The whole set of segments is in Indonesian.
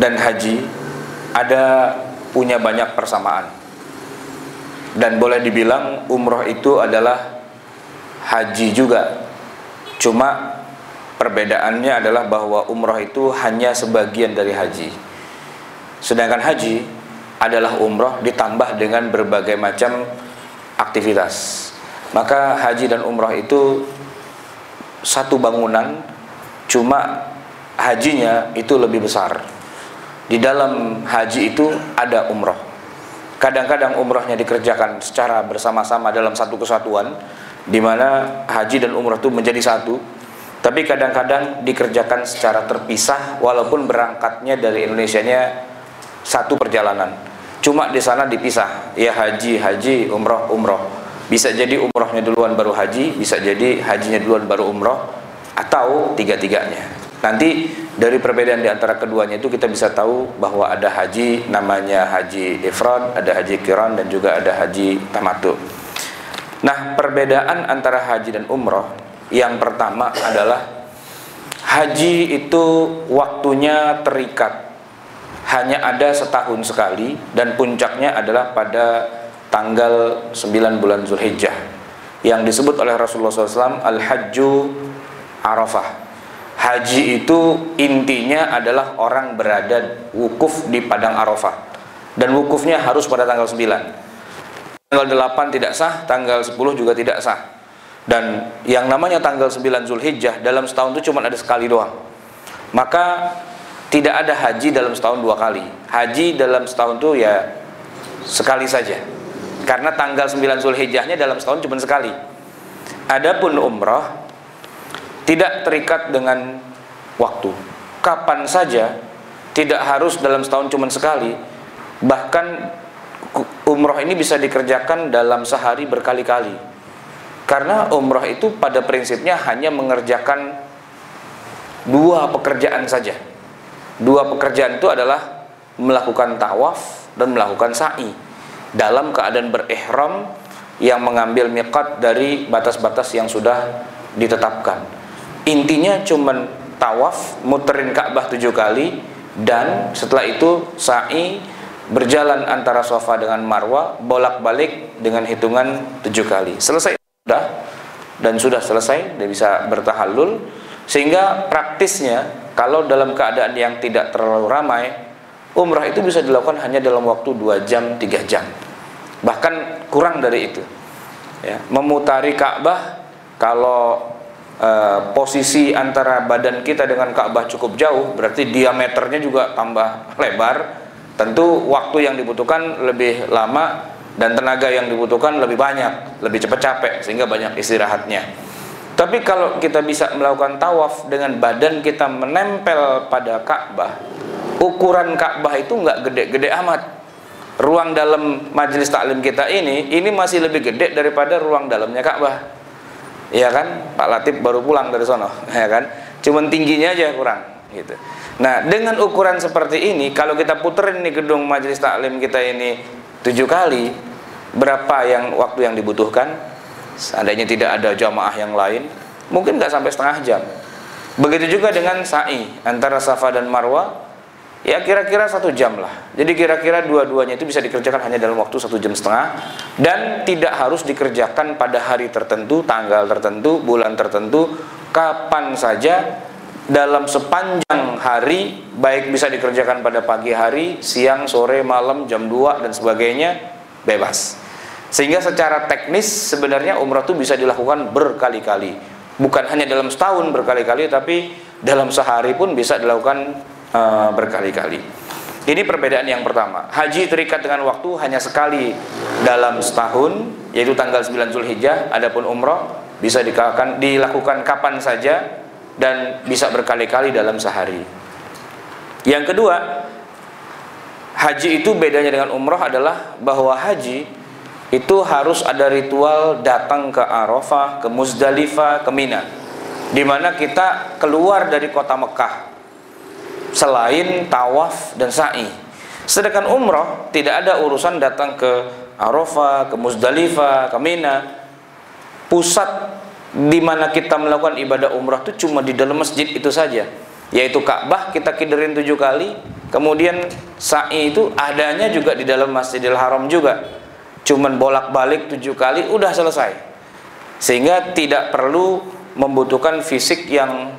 dan haji punya banyak persamaan. Dan boleh dibilang umroh itu adalah haji juga. Cuma perbedaannya adalah bahwa umroh itu hanya sebagian dari haji. Sedangkan haji adalah umroh ditambah dengan berbagai macam aktivitas. Maka haji dan umroh itu satu bangunan, cuma hajinya itu lebih besar. Di dalam haji itu ada umroh. Kadang-kadang umrohnya dikerjakan secara bersama-sama dalam satu kesatuan, di mana haji dan umroh itu menjadi satu. Tapi kadang-kadang dikerjakan secara terpisah, walaupun berangkatnya dari Indonesianya satu perjalanan. Cuma di sana dipisah, ya haji, umroh. Bisa jadi umrohnya duluan baru haji, bisa jadi hajinya duluan baru umroh, atau tiga-tiganya. Nanti dari perbedaan di antara keduanya itu kita bisa tahu bahwa ada haji namanya haji ifrad, ada haji qiran, dan juga ada haji tamattu. Nah, perbedaan antara haji dan umroh yang pertama adalah haji itu waktunya terikat, hanya ada setahun sekali, dan puncaknya adalah pada tanggal 9 bulan Zulhijjah, yang disebut oleh Rasulullah SAW Al-Hajju Arafah. Haji itu intinya adalah orang berada wukuf di padang Arafah, dan wukufnya harus pada tanggal 9. Tanggal 8 tidak sah, tanggal 10 juga tidak sah. Dan yang namanya tanggal 9 Zulhijjah dalam setahun itu cuma ada sekali doang. Maka tidak ada haji dalam setahun dua kali. Haji dalam setahun itu ya sekali saja, karena tanggal 9 Zulhijjahnya dalam setahun cuma sekali. Adapun umrah tidak terikat dengan waktu, kapan saja, tidak harus dalam setahun cuma sekali. Bahkan umroh ini bisa dikerjakan dalam sehari berkali-kali, karena umroh itu pada prinsipnya hanya mengerjakan dua pekerjaan saja. Dua pekerjaan itu adalah melakukan tawaf dan melakukan sa'i dalam keadaan berihram yang mengambil miqat dari batas-batas yang sudah ditetapkan. Intinya cuman tawaf, muterin Ka'bah 7 kali, dan setelah itu sa'i, berjalan antara Safa dengan Marwah, bolak-balik dengan hitungan 7 kali. Selesai sudah selesai, dia bisa bertahallul. Sehingga praktisnya kalau dalam keadaan yang tidak terlalu ramai, umrah itu bisa dilakukan hanya dalam waktu 2 jam, 3 jam, bahkan kurang dari itu ya. Memutari Ka'bah, kalau posisi antara badan kita dengan Ka'bah cukup jauh, berarti diameternya juga tambah lebar. Tentu waktu yang dibutuhkan lebih lama, dan tenaga yang dibutuhkan lebih banyak, lebih cepat capek, sehingga banyak istirahatnya. Tapi kalau kita bisa melakukan tawaf dengan badan kita menempel pada Ka'bah, ukuran Ka'bah itu nggak gede-gede amat. Ruang dalam majelis taklim kita ini masih lebih gede daripada ruang dalamnya Ka'bah. Ya kan, Pak Latif baru pulang dari sono, ya kan? Cuman tingginya aja kurang, gitu. Nah, dengan ukuran seperti ini, kalau kita puterin nih gedung majelis taklim kita ini 7 kali, berapa waktu yang dibutuhkan? Seandainya tidak ada jamaah yang lain, mungkin nggak sampai setengah jam. Begitu juga dengan sa'i antara Safa dan Marwah, ya kira-kira 1 jam lah. Jadi kira-kira dua-duanya itu bisa dikerjakan hanya dalam waktu 1,5 jam, dan tidak harus dikerjakan pada hari tertentu, tanggal tertentu, bulan tertentu, kapan saja dalam sepanjang hari, baik bisa dikerjakan pada pagi hari, siang, sore, malam, jam 2 dan sebagainya, bebas. Sehingga secara teknis sebenarnya umrah itu bisa dilakukan berkali-kali, bukan hanya dalam setahun berkali-kali, tapi dalam sehari pun bisa dilakukan berkali-kali. Ini perbedaan yang pertama. Haji terikat dengan waktu hanya sekali dalam setahun, yaitu tanggal 9 Zulhijjah. Adapun umroh bisa dilakukan kapan saja dan bisa berkali-kali dalam sehari. Yang kedua, haji itu bedanya dengan umroh adalah bahwa haji itu harus ada ritual datang ke Arafah, ke Muzdalifah, ke Mina, di mana kita keluar dari kota Mekah selain tawaf dan sa'i. Sedangkan umroh tidak ada urusan datang ke Arafah, ke Muzdalifah, ke Mina. Pusat di mana kita melakukan ibadah umrah itu cuma di dalam masjid itu saja, yaitu Ka'bah kita kiderin 7 kali, Kemudian sa'i itu adanya juga di dalam Masjidil Haram juga, cuman bolak-balik 7 kali udah selesai, sehingga tidak perlu membutuhkan fisik yang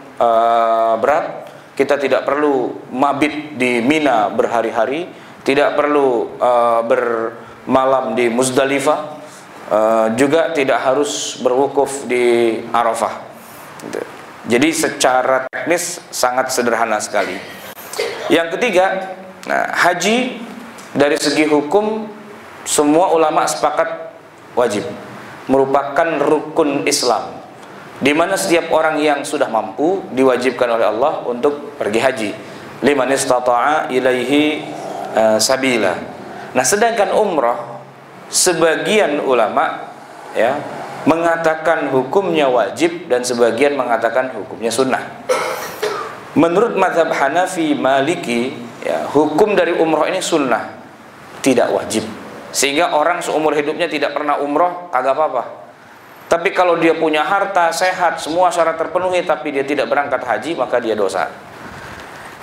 berat. Kita tidak perlu mabit di Mina berhari-hari, tidak perlu bermalam di Muzdalifah, juga tidak harus berwukuf di Arafah. Jadi secara teknis sangat sederhana sekali. Yang ketiga, haji dari segi hukum semua ulama sepakat wajib, merupakan rukun Islam, di mana setiap orang yang sudah mampu diwajibkan oleh Allah untuk pergi haji. Liman istata'a ilaihi sabila. Nah, sedangkan umrah sebagian ulama ya mengatakan hukumnya wajib dan sebagian mengatakan hukumnya sunnah. Menurut mazhab Hanafi, Maliki, ya, hukum dari umroh ini sunnah, tidak wajib. Sehingga orang seumur hidupnya tidak pernah umroh, kagak apa-apa. Tapi kalau dia punya harta, sehat, semua syarat terpenuhi, tapi dia tidak berangkat haji, maka dia dosa.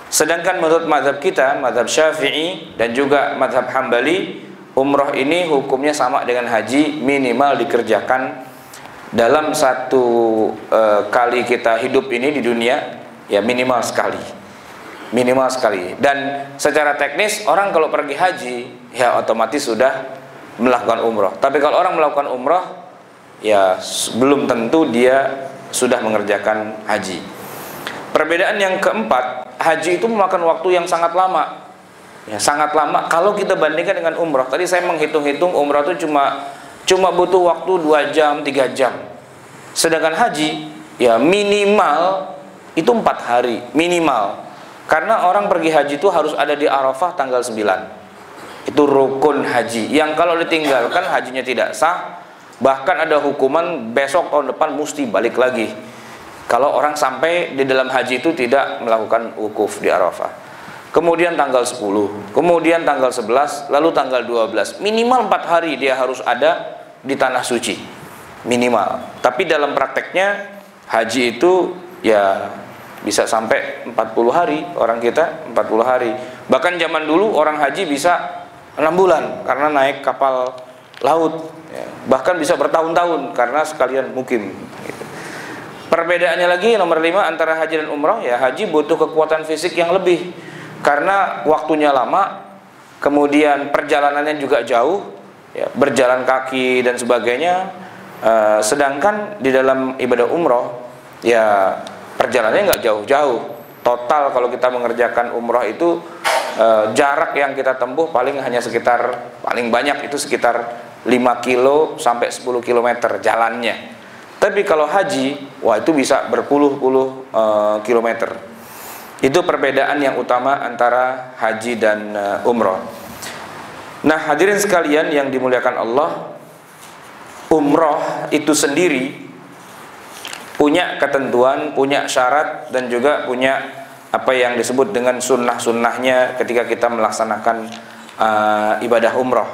Sedangkan menurut mazhab kita, mazhab Syafi'i dan juga mazhab Hambali, umroh ini hukumnya sama dengan haji, minimal dikerjakan dalam satu kali kita hidup ini di dunia, ya minimal sekali, dan secara teknis orang kalau pergi haji ya otomatis sudah melakukan umroh. Tapi kalau orang melakukan umroh ya belum tentu dia sudah mengerjakan haji. Perbedaan yang keempat, haji itu memakan waktu yang sangat lama, ya sangat lama kalau kita bandingkan dengan umroh. Tadi saya menghitung-hitung umroh itu cuma butuh waktu 2 jam 3 jam, sedangkan haji ya minimal itu 4 hari minimal, karena orang pergi haji itu harus ada di Arafah tanggal 9. Itu rukun haji yang kalau ditinggalkan hajinya tidak sah, bahkan ada hukuman besok tahun depan mesti balik lagi kalau orang sampai di dalam haji itu tidak melakukan wukuf di Arafah. Kemudian tanggal 10, kemudian tanggal 11, lalu tanggal 12, minimal 4 hari dia harus ada di tanah suci minimal. Tapi dalam prakteknya haji itu ya bisa sampai 40 hari, orang kita 40 hari. Bahkan zaman dulu orang haji bisa 6 bulan karena naik kapal laut, ya. Bahkan bisa bertahun-tahun karena sekalian mukim gitu. Perbedaannya lagi nomor 5 antara haji dan umrah, ya haji butuh kekuatan fisik yang lebih karena waktunya lama, kemudian perjalanannya juga jauh, ya, berjalan kaki dan sebagainya. Sedangkan di dalam ibadah umrah ya perjalanannya nggak jauh-jauh. Total kalau kita mengerjakan umrah itu jarak yang kita tempuh paling hanya sekitar, paling banyak itu sekitar 5 kilo sampai 10 km jalannya. Tapi kalau haji, wah itu bisa berpuluh-puluh kilometer. Itu perbedaan yang utama antara haji dan umrah. Nah, hadirin sekalian yang dimuliakan Allah, umrah itu sendiri punya ketentuan, punya syarat, dan juga punya apa yang disebut dengan sunnah-sunnahnya ketika kita melaksanakan ibadah umrah.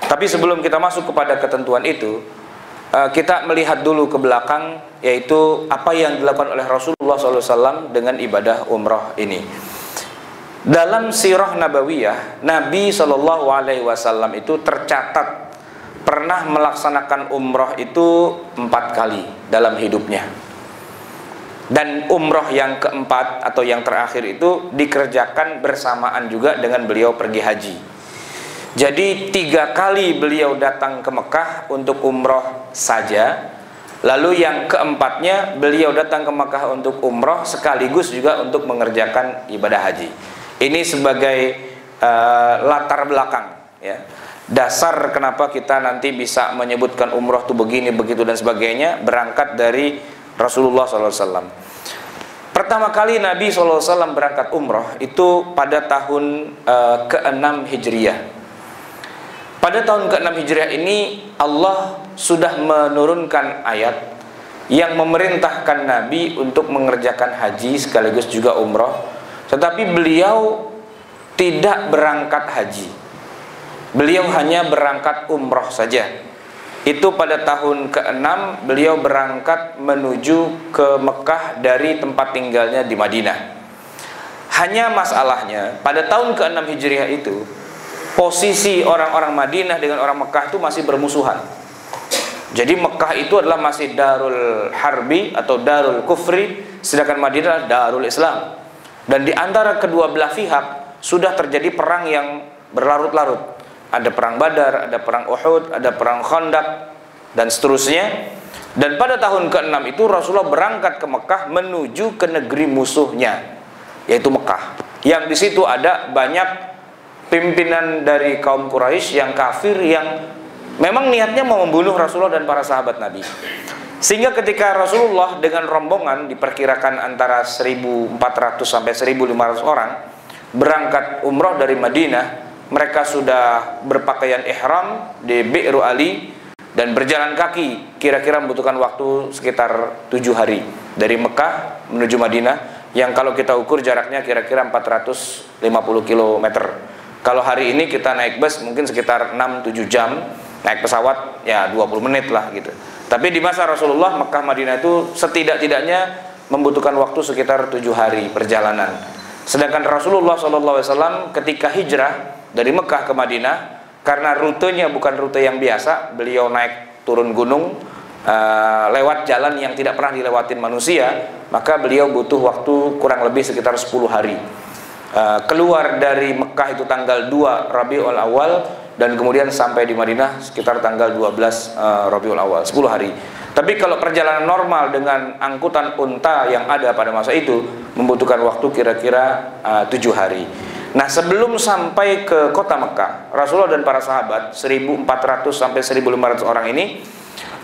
Tapi sebelum kita masuk kepada ketentuan itu, kita melihat dulu ke belakang, yaitu apa yang dilakukan oleh Rasulullah SAW dengan ibadah umrah ini. Dalam sirah nabawiyah, Nabi SAW itu tercatat pernah melaksanakan umrah itu 4 kali dalam hidupnya. Dan umrah yang keempat atau yang terakhir itu dikerjakan bersamaan juga dengan beliau pergi haji. Jadi 3 kali beliau datang ke Mekah untuk umrah saja. Lalu yang keempatnya beliau datang ke Mekah untuk umrah sekaligus juga untuk mengerjakan ibadah haji. Ini sebagai latar belakang, ya. Dasar kenapa kita nanti bisa menyebutkan umrah itu begini, begitu dan sebagainya, berangkat dari Rasulullah SAW. Pertama kali Nabi SAW berangkat umrah itu pada tahun ke-6 Hijriah. Pada tahun ke-6 Hijriah ini Allah sudah menurunkan ayat yang memerintahkan Nabi untuk mengerjakan haji sekaligus juga umrah. Tetapi beliau tidak berangkat haji. Beliau hanya berangkat umrah saja. Itu pada tahun ke-6 beliau berangkat menuju ke Mekah dari tempat tinggalnya di Madinah. Hanya masalahnya pada tahun ke-6 Hijriah itu posisi orang-orang Madinah dengan orang Mekah itu masih bermusuhan. Jadi Mekah itu adalah masih Darul Harbi atau Darul Kufri, sedangkan Madinah Darul Islam. Dan di antara kedua belah pihak sudah terjadi perang yang berlarut-larut. Ada perang Badar, ada perang Uhud, ada perang Khandaq dan seterusnya. Dan pada tahun ke-6 itu Rasulullah berangkat ke Mekah menuju ke negeri musuhnya, yaitu Mekah. Yang di situ ada banyak pimpinan dari kaum Quraisy yang kafir yang memang niatnya mau membunuh Rasulullah dan para sahabat Nabi. Sehingga ketika Rasulullah dengan rombongan diperkirakan antara 1.400 sampai 1.500 orang berangkat umroh dari Madinah, mereka sudah berpakaian ihram di Bi'ru Ali dan berjalan kaki, kira-kira membutuhkan waktu sekitar 7 hari dari Mekah menuju Madinah, yang kalau kita ukur jaraknya kira-kira 450 km. Kalau hari ini kita naik bus mungkin sekitar 6-7 jam, naik pesawat ya 20 menit lah gitu. Tapi di masa Rasulullah, Mekah Madinah itu setidak-tidaknya membutuhkan waktu sekitar 7 hari perjalanan. Sedangkan Rasulullah SAW ketika hijrah dari Mekah ke Madinah, karena rutenya bukan rute yang biasa, beliau naik turun gunung, lewat jalan yang tidak pernah dilewatin manusia, maka beliau butuh waktu kurang lebih sekitar 10 hari. Keluar dari Mekah itu tanggal 2 Rabiul Awal, dan kemudian sampai di Madinah sekitar tanggal 12 Rabiul Awal, 10 hari. Tapi kalau perjalanan normal dengan angkutan unta yang ada pada masa itu membutuhkan waktu kira-kira 7 hari. Nah, sebelum sampai ke kota Mekah, Rasulullah dan para sahabat 1.400 sampai 1.500 orang ini,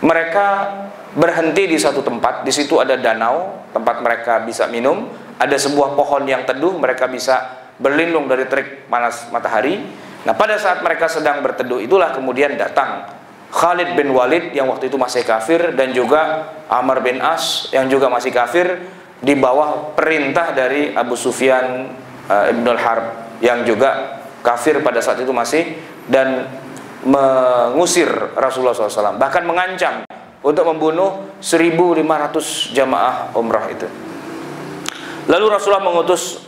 mereka berhenti di satu tempat. Di situ ada danau, tempat mereka bisa minum. Ada sebuah pohon yang teduh, mereka bisa berlindung dari terik panas matahari. Nah, pada saat mereka sedang berteduh itulah kemudian datang Khalid bin Walid yang waktu itu masih kafir, dan juga Amr bin As yang juga masih kafir, di bawah perintah dari Abu Sufyan Ibnul Harb yang juga kafir pada saat itu masih, dan mengusir Rasulullah SAW, bahkan mengancam untuk membunuh 1.500 jamaah umrah itu. Lalu Rasulullah mengutus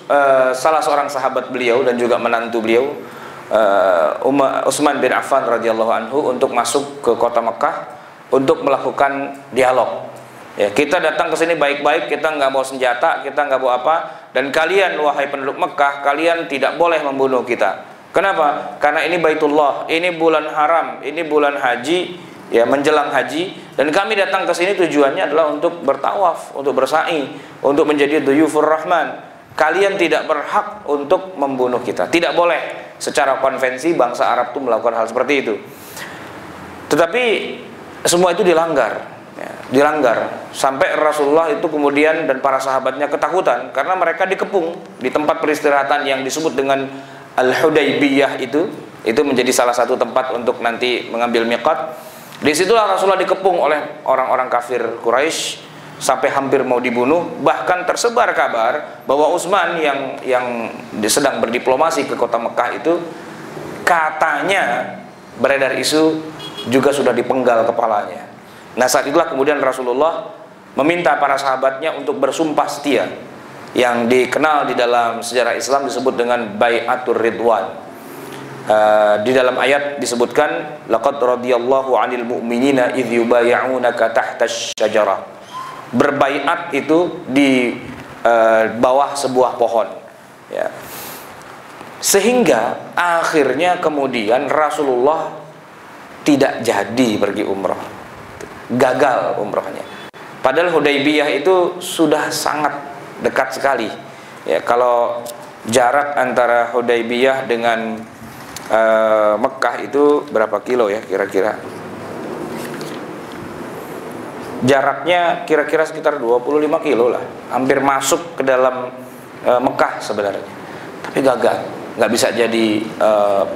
salah seorang sahabat beliau dan juga menantu beliau, Utsman bin Affan radhiyallahu anhu, untuk masuk ke kota Mekah untuk melakukan dialog. Ya, kita datang ke sini baik-baik, kita nggak bawa senjata, kita nggak bawa apa, dan kalian wahai penduduk Mekah, kalian tidak boleh membunuh kita. Kenapa? Karena ini Baitullah, ini bulan haram, ini bulan haji, ya menjelang haji, dan kami datang ke sini tujuannya adalah untuk bertawaf, untuk bersa'i, untuk menjadi duyufur rahman. Kalian tidak berhak untuk membunuh kita. Tidak boleh, secara konvensi bangsa Arab itu melakukan hal seperti itu. Tetapi semua itu dilanggar. Dilanggar sampai Rasulullah itu kemudian dan para sahabatnya ketakutan karena mereka dikepung di tempat peristirahatan yang disebut dengan Al-Hudaybiyah. Itu menjadi salah satu tempat untuk nanti mengambil miqat. Disitulah Rasulullah dikepung oleh orang-orang kafir Quraisy sampai hampir mau dibunuh. Bahkan tersebar kabar bahwa Utsman yang sedang berdiplomasi ke kota Mekah itu katanya beredar isu juga sudah dipenggal kepalanya. Nah, saat itulah kemudian Rasulullah meminta para sahabatnya untuk bersumpah setia, yang dikenal di dalam sejarah Islam disebut dengan Bai'atur Ridwan. Di dalam ayat disebutkan laqad radhiyallahu 'anil mu'minina idz yubay'unaka tahta asy-syajarah. Berbaiat itu di bawah sebuah pohon, ya. Sehingga akhirnya kemudian Rasulullah tidak jadi pergi umrah, gagal umrahnya. Padahal Hudaybiyah itu sudah sangat dekat sekali, ya. Kalau jarak antara Hudaybiyah dengan Mekah itu berapa kilo ya kira-kira? Jaraknya kira-kira sekitar 25 kilo lah, hampir masuk ke dalam Mekah sebenarnya. Tapi gagal, nggak bisa jadi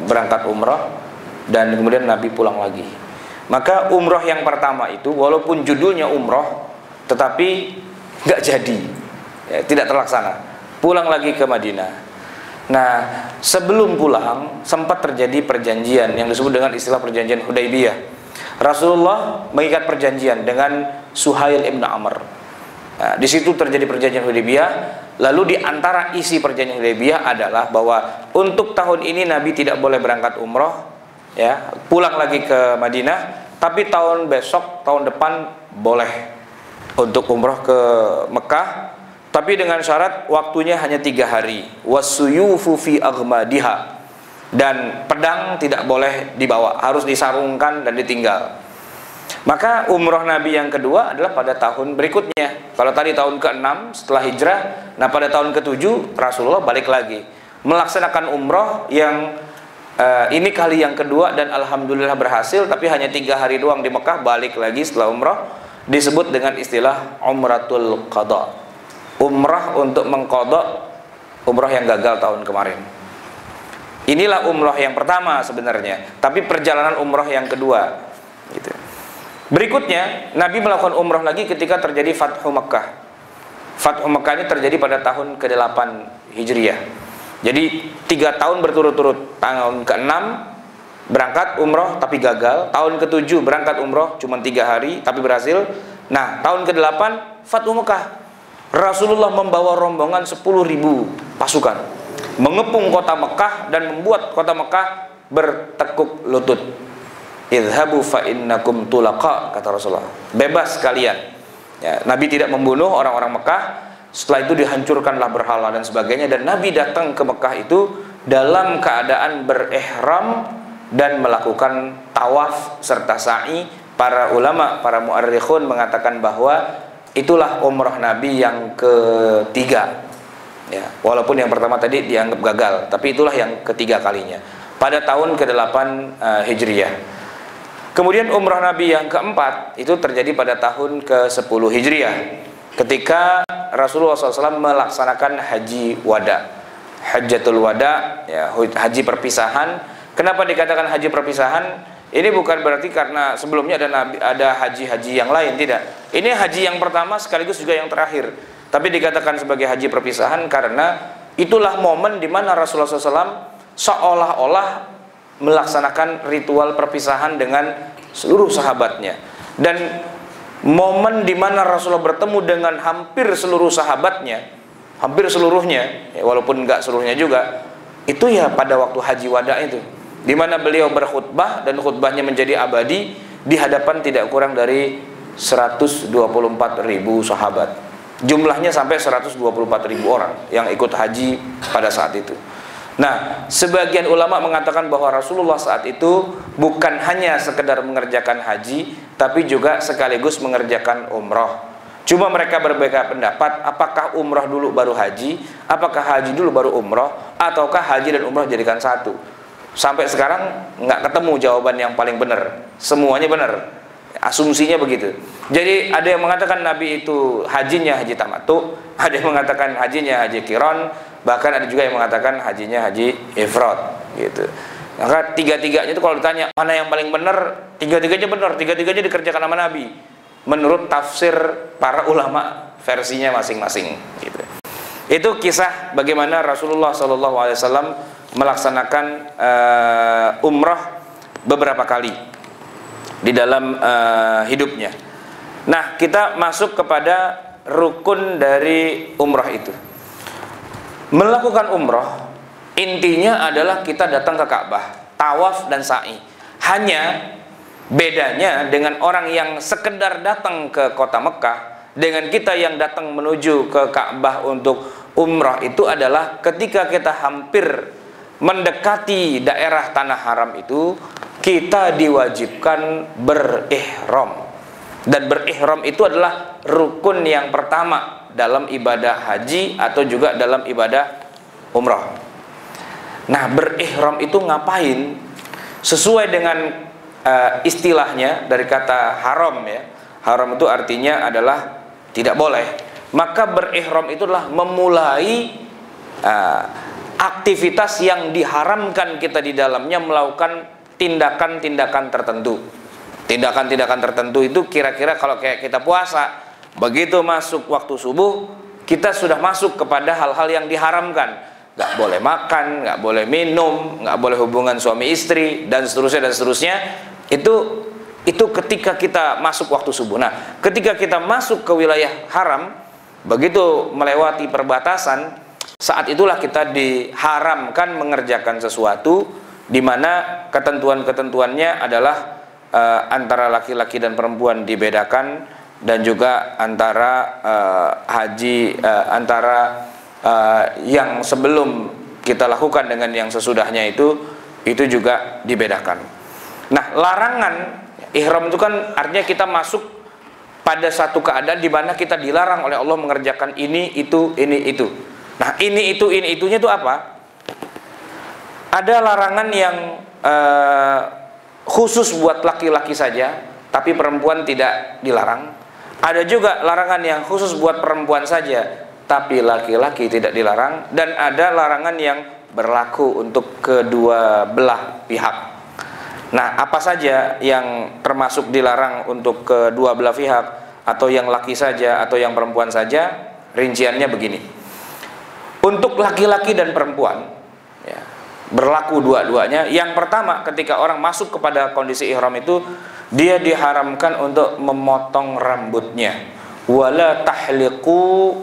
berangkat umrah, dan kemudian Nabi pulang lagi. Maka umrah yang pertama itu walaupun judulnya umrah, tetapi nggak jadi, ya, tidak terlaksana. Pulang lagi ke Madinah. Nah, sebelum pulang sempat terjadi perjanjian yang disebut dengan istilah perjanjian Hudaybiyah. Rasulullah mengikat perjanjian dengan Suhail ibn Amr. Nah, di situ terjadi perjanjian Hudaybiyah. Lalu di antara isi perjanjian Hudaybiyah adalah bahwa untuk tahun ini Nabi tidak boleh berangkat umroh, ya, pulang lagi ke Madinah, tapi tahun besok, tahun depan boleh untuk umroh ke Mekah, tapi dengan syarat waktunya hanya 3 hari. Wasuyufu fi aghmadiha, dan pedang tidak boleh dibawa, harus disarungkan dan ditinggal. Maka umroh Nabi yang kedua adalah pada tahun berikutnya. Kalau tadi tahun ke-6 setelah hijrah, nah pada tahun ke-7 Rasulullah balik lagi melaksanakan umroh yang ini kali yang kedua, dan alhamdulillah berhasil. Tapi hanya 3 hari doang di Mekah, balik lagi setelah umroh. Disebut dengan istilah umratul qadha, umrah untuk mengqadha umroh yang gagal tahun kemarin. Inilah umroh yang pertama sebenarnya, tapi perjalanan umroh yang kedua gitu. Berikutnya Nabi melakukan umroh lagi ketika terjadi Fathu Makkah. Fathu Makkah ini terjadi pada tahun ke-8 Hijriah. Jadi 3 tahun berturut-turut. Tahun ke-6 berangkat umroh tapi gagal. Tahun ke-7 berangkat umroh cuma 3 hari tapi berhasil. Nah, tahun ke-8 Fathu Makkah. Rasulullah membawa rombongan 10.000 pasukan, mengepung kota Mekah dan membuat kota Mekah bertekuk lutut. Idhabu fa innakum tulaqa, kata Rasulullah. Bebas kalian. Ya, Nabi tidak membunuh orang-orang Mekah. Setelah itu dihancurkanlah berhala dan sebagainya. Dan Nabi datang ke Mekah itu dalam keadaan berihram dan melakukan tawaf serta sa'i. Para ulama, para mu'arrikhun mengatakan bahwa itulah umrah Nabi yang ketiga. Ya, walaupun yang pertama tadi dianggap gagal, tapi itulah yang ketiga kalinya pada tahun ke-8 Hijriah. Kemudian umrah Nabi yang keempat itu terjadi pada tahun ke-10 Hijriah, ketika Rasulullah SAW melaksanakan haji wada, Hajjatul Wada, ya, haji perpisahan. Kenapa dikatakan haji perpisahan? Ini bukan berarti karena sebelumnya ada haji-haji yang lain, tidak. Ini haji yang pertama sekaligus juga yang terakhir. Tapi dikatakan sebagai haji perpisahan karena itulah momen di mana Rasulullah SAW seolah-olah melaksanakan ritual perpisahan dengan seluruh sahabatnya, dan momen di mana Rasulullah bertemu dengan hampir seluruh sahabatnya, hampir seluruhnya, ya, walaupun enggak seluruhnya juga, itu ya pada waktu haji wada itu, di mana beliau berkhutbah dan khutbahnya menjadi abadi di hadapan tidak kurang dari 124.000 sahabat. Jumlahnya sampai 124.000 orang yang ikut haji pada saat itu. Nah, sebagian ulama mengatakan bahwa Rasulullah saat itu bukan hanya sekedar mengerjakan haji, tapi juga sekaligus mengerjakan umroh. Cuma mereka berbeda pendapat, apakah umroh dulu baru haji, apakah haji dulu baru umroh, ataukah haji dan umroh jadikan satu. Sampai sekarang nggak ketemu jawaban yang paling benar. Semuanya benar, asumsinya begitu. Jadi ada yang mengatakan Nabi itu hajinya haji tamattu, ada yang mengatakan hajinya haji qiran, bahkan ada juga yang mengatakan hajinya haji ifrad gitu. Maka tiga-tiganya itu kalau ditanya mana yang paling benar, tiga-tiganya benar, tiga-tiganya dikerjakan sama Nabi menurut tafsir para ulama, versinya masing-masing gitu. Itu kisah bagaimana Rasulullah SAW melaksanakan umrah beberapa kali di dalam hidupnya. Nah, kita masuk kepada rukun dari umrah itu. Melakukan umrah intinya adalah kita datang ke Ka'bah, tawaf dan sa'i. Hanya bedanya dengan orang yang sekedar datang ke kota Mekah dengan kita yang datang menuju ke Ka'bah untuk umrah itu adalah ketika kita hampir mendekati daerah tanah haram itu, kita diwajibkan berihram. Dan berihram itu adalah rukun yang pertama dalam ibadah haji atau juga dalam ibadah umrah. Nah, berihram itu ngapain? Sesuai dengan istilahnya dari kata haram, ya. Haram itu artinya adalah tidak boleh. Maka berihram itu adalah memulai aktivitas yang diharamkan kita di dalamnya, melakukan tindakan-tindakan tertentu. Tindakan-tindakan tertentu itu kira-kira kalau kayak kita puasa, begitu masuk waktu subuh, kita sudah masuk kepada hal-hal yang diharamkan. Nggak boleh makan, nggak boleh minum, nggak boleh hubungan suami istri, dan seterusnya dan seterusnya. Itu ketika kita masuk waktu subuh. Nah, ketika kita masuk ke wilayah haram, begitu melewati perbatasan, saat itulah kita diharamkan mengerjakan sesuatu di mana ketentuan-ketentuannya adalah antara laki-laki dan perempuan dibedakan, dan juga antara yang sebelum kita lakukan dengan yang sesudahnya itu juga dibedakan. Nah, larangan ihram itu kan artinya kita masuk pada satu keadaan di mana kita dilarang oleh Allah mengerjakan ini, itu, ini, itu. Nah, ini, itunya itu apa? Ada larangan yang khusus buat laki-laki saja, tapi perempuan tidak dilarang. Ada juga larangan yang khusus buat perempuan saja, tapi laki-laki tidak dilarang. Dan ada larangan yang berlaku untuk kedua belah pihak. Nah, apa saja yang termasuk dilarang untuk kedua belah pihak, atau yang laki saja, atau yang perempuan saja? Rinciannya begini. Untuk laki-laki dan perempuan, ya, berlaku dua-duanya. Yang pertama, ketika orang masuk kepada kondisi ihram itu, dia diharamkan untuk memotong rambutnya. Wala tahliqu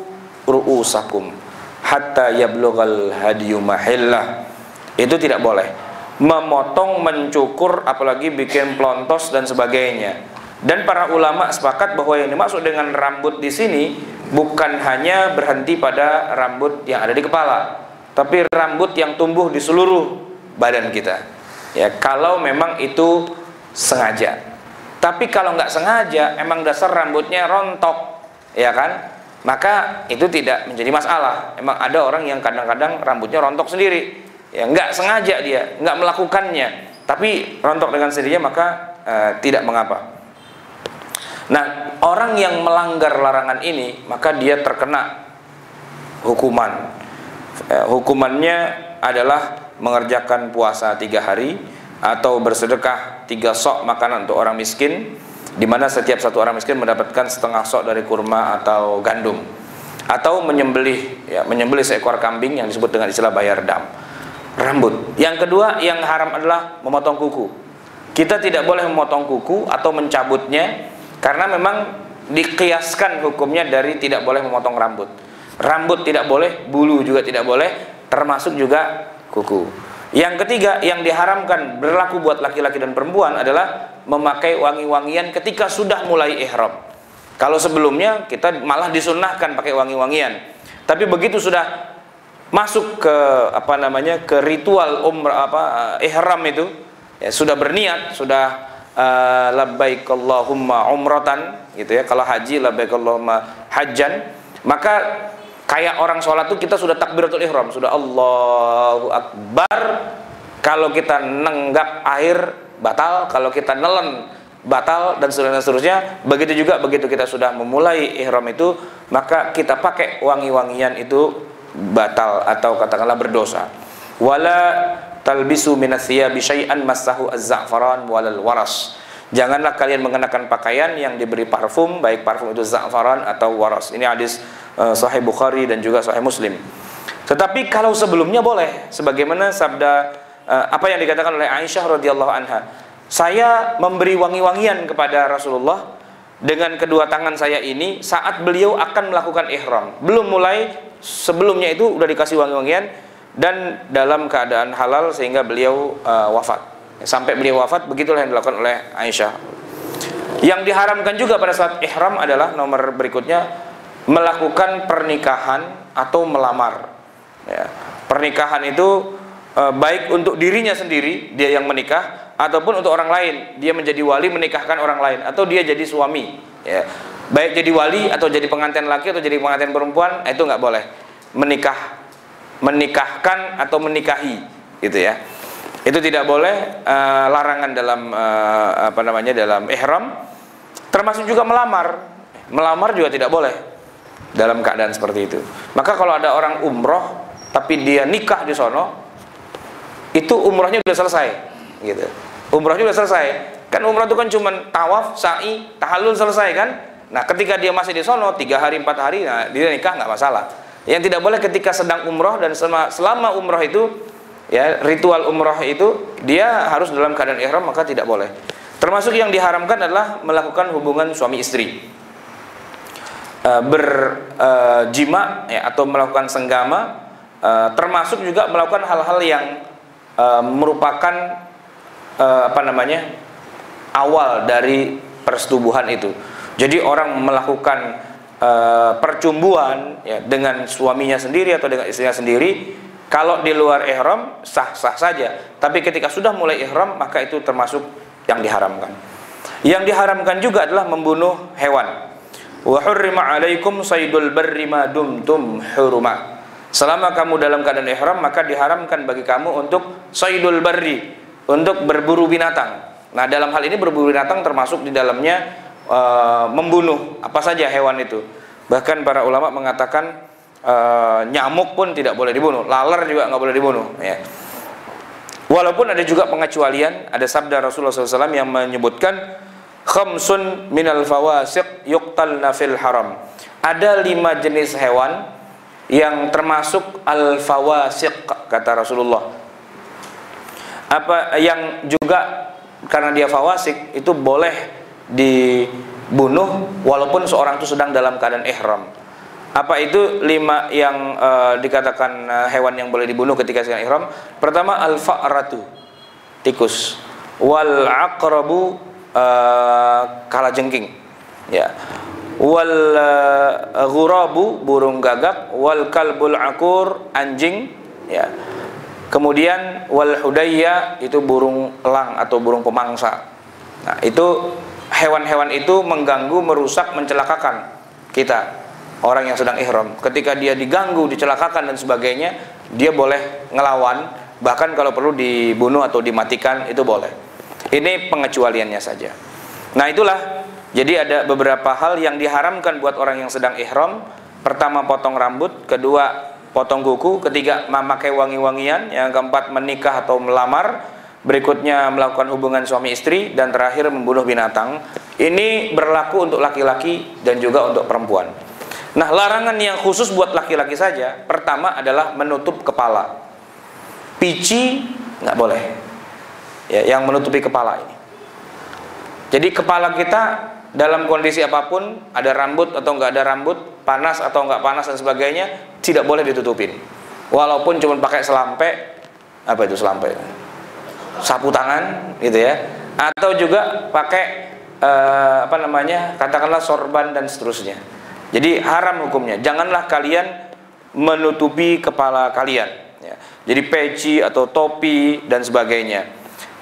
ru'usakum hatta yablughal hadyu mahillah. Itu tidak boleh. Memotong, mencukur, apalagi bikin plontos dan sebagainya. Dan para ulama sepakat bahwa yang dimaksud dengan rambut di sini bukan hanya berhenti pada rambut yang ada di kepala, tapi rambut yang tumbuh di seluruh badan kita. Ya, kalau memang itu sengaja. Tapi kalau nggak sengaja, emang dasar rambutnya rontok, ya kan? Maka itu tidak menjadi masalah. Emang ada orang yang kadang-kadang rambutnya rontok sendiri, ya nggak sengaja dia, nggak melakukannya, tapi rontok dengan sendirinya, maka tidak mengapa. Nah, orang yang melanggar larangan ini, maka dia terkena hukuman. Hukumannya adalah mengerjakan puasa 3 hari, atau bersedekah 3 sok makanan untuk orang miskin, di mana setiap satu orang miskin mendapatkan setengah sok dari kurma atau gandum, atau menyembelih seekor kambing yang disebut dengan istilah bayar dam. Rambut. Yang kedua yang haram adalah memotong kuku. Kita tidak boleh memotong kuku atau mencabutnya, karena memang dikiaskan hukumnya dari tidak boleh memotong rambut. Rambut tidak boleh, bulu juga tidak boleh, termasuk juga kuku. Yang ketiga yang diharamkan berlaku buat laki-laki dan perempuan adalah memakai wangi-wangian ketika sudah mulai ihram. Kalau sebelumnya kita malah disunnahkan pakai wangi-wangian. Tapi begitu sudah masuk ke ke ritual ihram itu, ya, sudah berniat, sudah labbaik Allahumma umratan gitu ya. Kalau haji labbaik Allahumma hajjan, maka kayak orang sholat tuh kita sudah takbiratul ihram, sudah Allahu Akbar. Kalau kita nenggak air batal, kalau kita nelen batal, dan seterusnya. Begitu juga begitu kita sudah memulai ihram itu, maka kita pakai wangi-wangian itu batal atau katakanlah berdosa. Wala talbisu minathiyabi syai'an massahu az-za'faran walal waras. Janganlah kalian mengenakan pakaian yang diberi parfum, baik parfum itu za'faran atau waras. Ini hadis Sahih Bukhari dan juga Sahih Muslim. Tetapi kalau sebelumnya boleh, sebagaimana sabda apa yang dikatakan oleh Aisyah radhiyallahu anha, saya memberi wangi-wangian kepada Rasulullah dengan kedua tangan saya ini saat beliau akan melakukan ihram. Belum mulai, sebelumnya itu udah dikasih wangi-wangian, dan dalam keadaan halal sehingga beliau wafat. Sampai beliau wafat, begitulah yang dilakukan oleh Aisyah. Yang diharamkan juga pada saat ihram adalah nomor berikutnya, melakukan pernikahan atau melamar. Ya. Pernikahan itu baik untuk dirinya sendiri, dia yang menikah, ataupun untuk orang lain, dia menjadi wali menikahkan orang lain, atau dia jadi suami. Ya. Baik jadi wali atau jadi pengantin laki atau jadi pengantin perempuan, itu nggak boleh. Menikahkan atau menikahi, gitu ya. Itu tidak boleh, larangan dalam dalam ihram. Termasuk juga melamar. Melamar juga tidak boleh dalam keadaan seperti itu. Maka kalau ada orang umroh tapi dia nikah di sono, itu umrohnya sudah selesai, gitu. Umrohnya sudah selesai. Kan umroh itu kan cuma tawaf, sa'i, tahallul, selesai kan? Nah, ketika dia masih di sono 3 hari 4 hari, nah, dia nikah nggak masalah. Yang tidak boleh ketika sedang umroh dan selama umroh itu, ya, ritual umroh itu dia harus dalam keadaan ihram, maka tidak boleh. Termasuk yang diharamkan adalah melakukan hubungan suami istri. berjima ya, atau melakukan senggama, termasuk juga melakukan hal-hal yang merupakan awal dari persetubuhan itu. Jadi orang melakukan percumbuhan ya, dengan suaminya sendiri atau dengan istrinya sendiri, kalau di luar ihram sah-sah saja, tapi ketika sudah mulai ihram maka itu termasuk yang diharamkan. Yang diharamkan juga adalah membunuh hewan. Wa hurrima 'alaikum saydul barri ma dumtum huruma. Selama kamu dalam keadaan ihram maka diharamkan bagi kamu untuk saydul barri, untuk berburu binatang. Nah, dalam hal ini berburu binatang termasuk di dalamnya membunuh apa saja hewan itu. Bahkan para ulama mengatakan nyamuk pun tidak boleh dibunuh, laler juga nggak boleh dibunuh ya. Walaupun ada juga pengecualian, ada sabda Rasulullah SAW yang menyebutkan khamsun minal fawasiq yuqtalna fil haram. Ada 5 jenis hewan yang termasuk al-fawasiq kata Rasulullah. Apa yang juga karena dia fawasiq itu boleh dibunuh walaupun seorang itu sedang dalam keadaan ihram. Apa itu 5 yang dikatakan hewan yang boleh dibunuh ketika sedang ihram? Pertama al-fa'ratu, tikus, wal aqrabu, kalajengking ya, wal ghurabu, burung gagak, wal kalbul akur, anjing ya, kemudian wal hudayya, itu burung elang atau burung pemangsa. Nah, itu hewan-hewan itu mengganggu, merusak, mencelakakan kita orang yang sedang ihram. Ketika dia diganggu, dicelakakan dan sebagainya, dia boleh ngelawan, bahkan kalau perlu dibunuh atau dimatikan itu boleh. Ini pengecualiannya saja. Nah, itulah, jadi ada beberapa hal yang diharamkan buat orang yang sedang ihram. Pertama, potong rambut. Kedua, potong kuku. Ketiga, memakai wangi-wangian. Yang keempat, menikah atau melamar. Berikutnya, melakukan hubungan suami istri. Dan terakhir, membunuh binatang. Ini berlaku untuk laki-laki dan juga untuk perempuan. Nah, larangan yang khusus buat laki-laki saja, pertama adalah menutup kepala. Pici nggak boleh ya, yang menutupi kepala ini. Jadi kepala kita dalam kondisi apapun, ada rambut atau nggak ada rambut, panas atau nggak panas dan sebagainya, tidak boleh ditutupin. Walaupun cuma pakai selampe, apa itu selampe? Sapu tangan gitu ya. Atau juga pakai katakanlah sorban dan seterusnya. Jadi haram hukumnya. Janganlah kalian menutupi kepala kalian ya. Jadi peci atau topi dan sebagainya.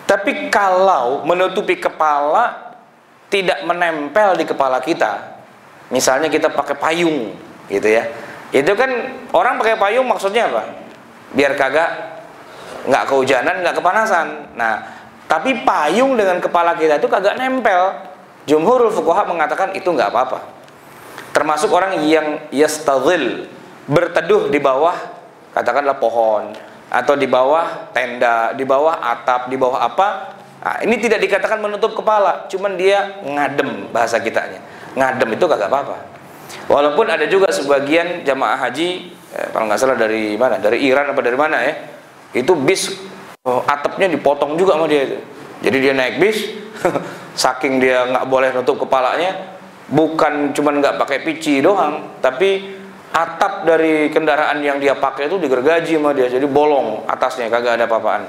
Tapi kalau menutupi kepala tidak menempel di kepala kita, misalnya kita pakai payung gitu ya, itu kan orang pakai payung maksudnya apa? Biar nggak kehujanan, nggak kepanasan. Nah, tapi payung dengan kepala kita itu kagak nempel. Jumhurul fuqaha mengatakan itu nggak apa-apa. Termasuk orang yang yastadhil, berteduh di bawah katakanlah pohon, atau di bawah tenda, di bawah atap, di bawah apa. Nah, ini tidak dikatakan menutup kepala, cuman dia ngadem, bahasa kitanya. Ngadem itu kagak apa-apa. Walaupun ada juga sebagian jamaah haji, kalau nggak salah dari mana, dari Iran apa dari mana ya, itu bis atapnya dipotong juga sama dia itu. Jadi dia naik bis, saking dia nggak boleh nutup kepalanya, bukan cuman nggak pakai pici doang, tapi atap dari kendaraan yang dia pakai itu digergaji sama dia, jadi bolong atasnya, kagak ada apa-apaan.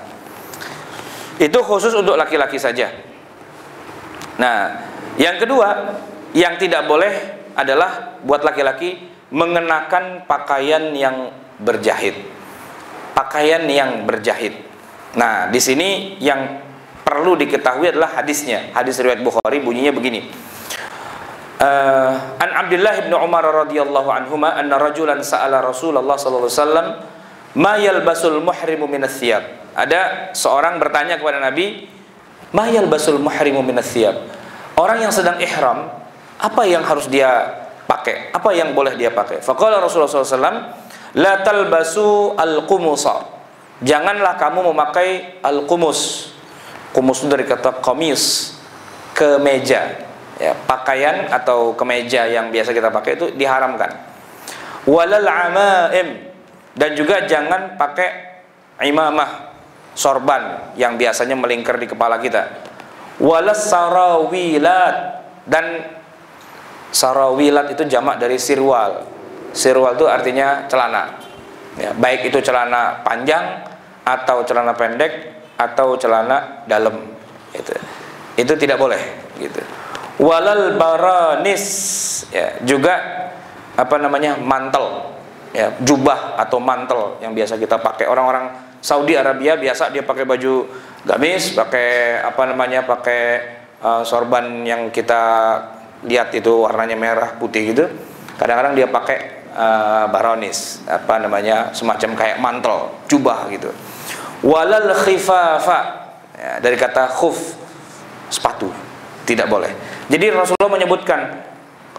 Itu khusus untuk laki-laki saja. Nah, yang kedua yang tidak boleh adalah buat laki-laki mengenakan pakaian yang berjahit. Pakaian yang berjahit. Nah, di sini yang perlu diketahui adalah hadisnya. Hadis riwayat Bukhari bunyinya begini. An Abdullah bin Umar radhiyallahu anhuma anna rajulan sa'ala Rasulullah sallallahu alaihi wasallam ma yalbasul muhrimu minas thiyab. Ada seorang bertanya kepada Nabi, ma yalbasul muhrimu minas thiyab. Orang yang sedang ihram, apa yang harus dia pakai? Apa yang boleh dia pakai? Faqala Rasulullah sallallahu alaihi wasallam, la talbasu al-qumusa. Janganlah kamu memakai al-qumus. Qumus itu dari kata qamis, kemeja. Ya, pakaian atau kemeja yang biasa kita pakai itu diharamkan. Walal amaim, dan juga jangan pakai imamah, sorban yang biasanya melingkar di kepala kita. Walas sarawilat, dan Sarawilat itu jamak dari sirwal. Sirwal itu artinya celana. Ya, baik itu celana panjang atau celana pendek atau celana dalam. Itu tidak boleh. Gitu. Walal baranis, ya, juga mantel, ya, jubah atau mantel yang biasa kita pakai. Orang-orang Saudi Arabia biasa dia pakai baju gamis, pakai pakai sorban yang kita lihat itu warnanya merah putih gitu. Kadang-kadang dia pakai baronis, semacam kayak mantel, jubah gitu. Walal khifafa, ya, dari kata khuf, sepatu, tidak boleh. Jadi Rasulullah menyebutkan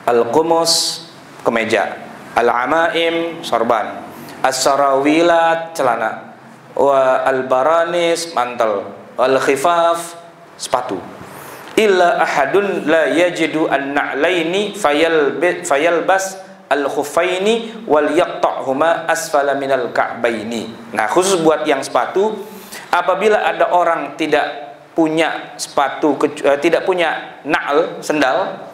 al-qumus, kemeja, al-amaim, sorban, as-sarawilat, celana, wa al-baranis, mantel, al-khifaf, sepatu. Illa ahadun la yajidu an-na'laini fayalbas al-khuffaini wal yaqta'huma asfala minal ka'baini. Nah, khusus buat yang sepatu, apabila ada orang tidak punya sepatu, tidak punya na'al, sendal,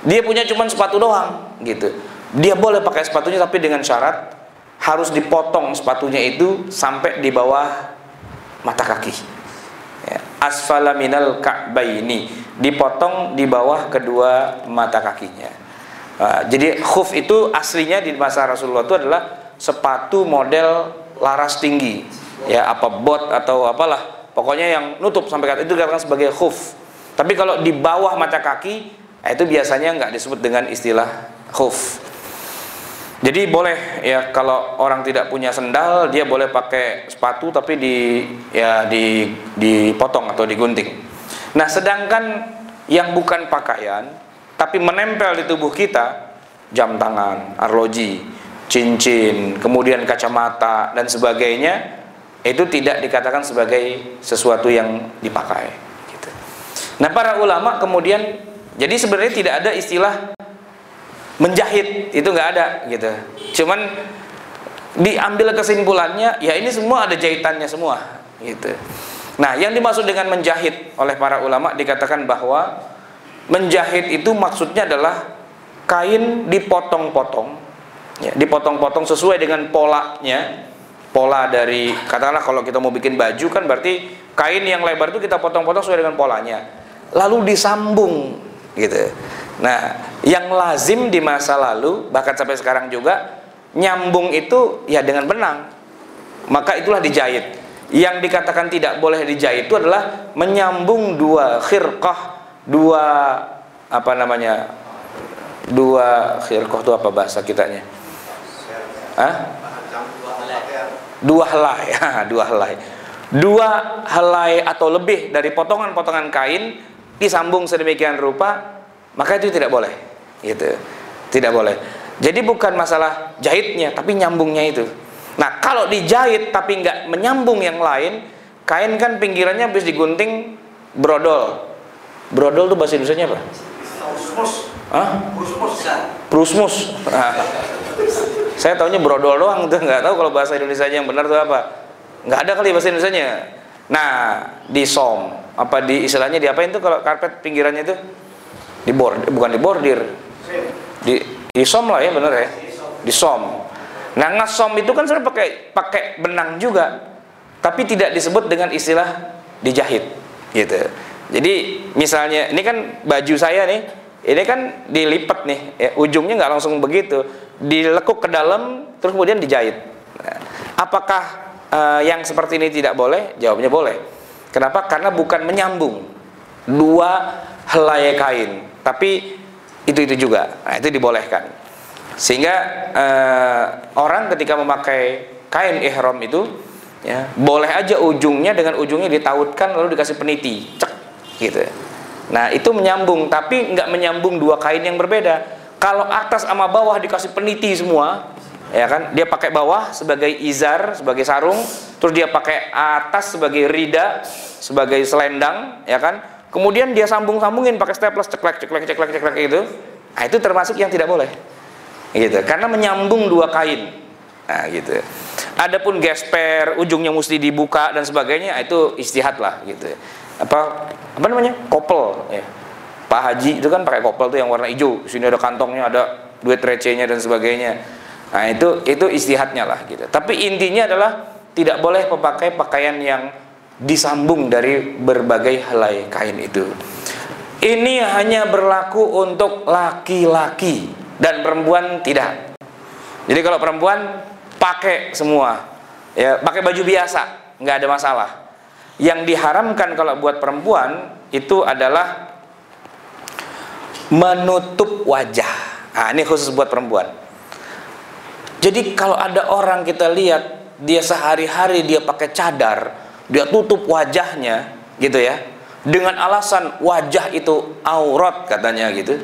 dia punya cuma sepatu doang gitu. Dia boleh pakai sepatunya, tapi dengan syarat harus dipotong sepatunya itu sampai di bawah mata kaki. Ya, asfala minal ka'baini, dipotong di bawah kedua mata kakinya. Jadi khuf itu aslinya di masa Rasulullah itu adalah sepatu model laras tinggi, ya, apa bot atau apalah, pokoknya yang nutup sampai kaki, itu dikatakan sebagai khuf. Tapi kalau di bawah mata kaki, itu biasanya nggak disebut dengan istilah khuf. Jadi boleh, ya, kalau orang tidak punya sendal, dia boleh pakai sepatu tapi dipotong atau digunting. Nah, sedangkan yang bukan pakaian tapi menempel di tubuh kita, jam tangan, arloji, cincin, kemudian kacamata dan sebagainya, itu tidak dikatakan sebagai sesuatu yang dipakai gitu. Nah, para ulama kemudian, jadi sebenarnya tidak ada istilah menjahit, itu nggak ada gitu. Cuman diambil kesimpulannya, ya ini semua ada jahitannya semua gitu. Nah, yang dimaksud dengan menjahit oleh para ulama dikatakan bahwa menjahit itu maksudnya adalah kain dipotong-potong, ya, dipotong-potong sesuai dengan polanya. Pola dari, katakanlah kalau kita mau bikin baju kan berarti kain yang lebar itu kita potong-potong sesuai dengan polanya, lalu disambung gitu. Nah, yang lazim di masa lalu bahkan sampai sekarang juga, nyambung itu ya dengan benang, maka itulah dijahit. Yang dikatakan tidak boleh dijahit itu adalah menyambung dua khirqah, dua khirqah itu apa bahasa kitanya? Dua helai, dua helai atau lebih dari potongan-potongan kain disambung sedemikian rupa, maka itu tidak boleh, gitu, tidak boleh. Jadi bukan masalah jahitnya, tapi nyambungnya itu. Nah, kalau dijahit tapi nggak menyambung yang lain, kain kan pinggirannya habis digunting brodol. Brodol itu bahasa Indonesianya apa? Prusmus. Nah, saya taunya brodol doang tuh, nggak tahu kalau bahasa Indonesianya yang benar tuh apa. Nggak ada kali bahasa Indonesianya. Nah, disom, istilahnya diapain tuh kalau karpet pinggirannya itu? Bukan dibordir. Disom lah ya, benar ya? Disom. Nah, ngasom itu kan sebenarnya pakai benang juga, tapi tidak disebut dengan istilah dijahit gitu. Jadi misalnya ini kan baju saya nih, ini kan dilipat nih, ya, ujungnya nggak langsung begitu, dilekuk ke dalam terus kemudian dijahit. Nah, apakah yang seperti ini tidak boleh? Jawabnya boleh. Kenapa? Karena bukan menyambung dua helai kain, tapi itu juga. Nah, itu dibolehkan. Sehingga orang ketika memakai kain ihram itu, ya, boleh aja ujungnya dengan ujungnya ditautkan lalu dikasih peniti, cek gitu. Nah, itu menyambung, tapi nggak menyambung dua kain yang berbeda. Kalau atas sama bawah dikasih peniti semua, ya kan, dia pakai bawah sebagai izar, sebagai sarung, terus dia pakai atas sebagai rida, sebagai selendang, ya kan, kemudian dia sambungin pakai staples, ceklek gitu. Nah, itu termasuk yang tidak boleh gitu, karena menyambung dua kain. Nah, gitu. Adapun gesper, ujungnya mesti dibuka dan sebagainya, itu istihad lah gitu. Apa namanya? Kopel, ya. Pak Haji itu kan pakai kopel tuh yang warna hijau, sini ada kantongnya, ada duit recehnya dan sebagainya. Nah itu istihadnya lah gitu. Tapi intinya adalah tidak boleh memakai pakaian yang disambung dari berbagai helai kain itu. Ini hanya berlaku untuk laki-laki dan perempuan tidak. Jadi kalau perempuan pakai semua, ya pakai baju biasa, nggak ada masalah. Yang diharamkan kalau buat perempuan itu adalah menutup wajah. Nah, ini khusus buat perempuan. Jadi kalau ada orang kita lihat dia sehari-hari dia pakai cadar, dia tutup wajahnya, gitu ya, dengan alasan wajah itu aurat katanya gitu.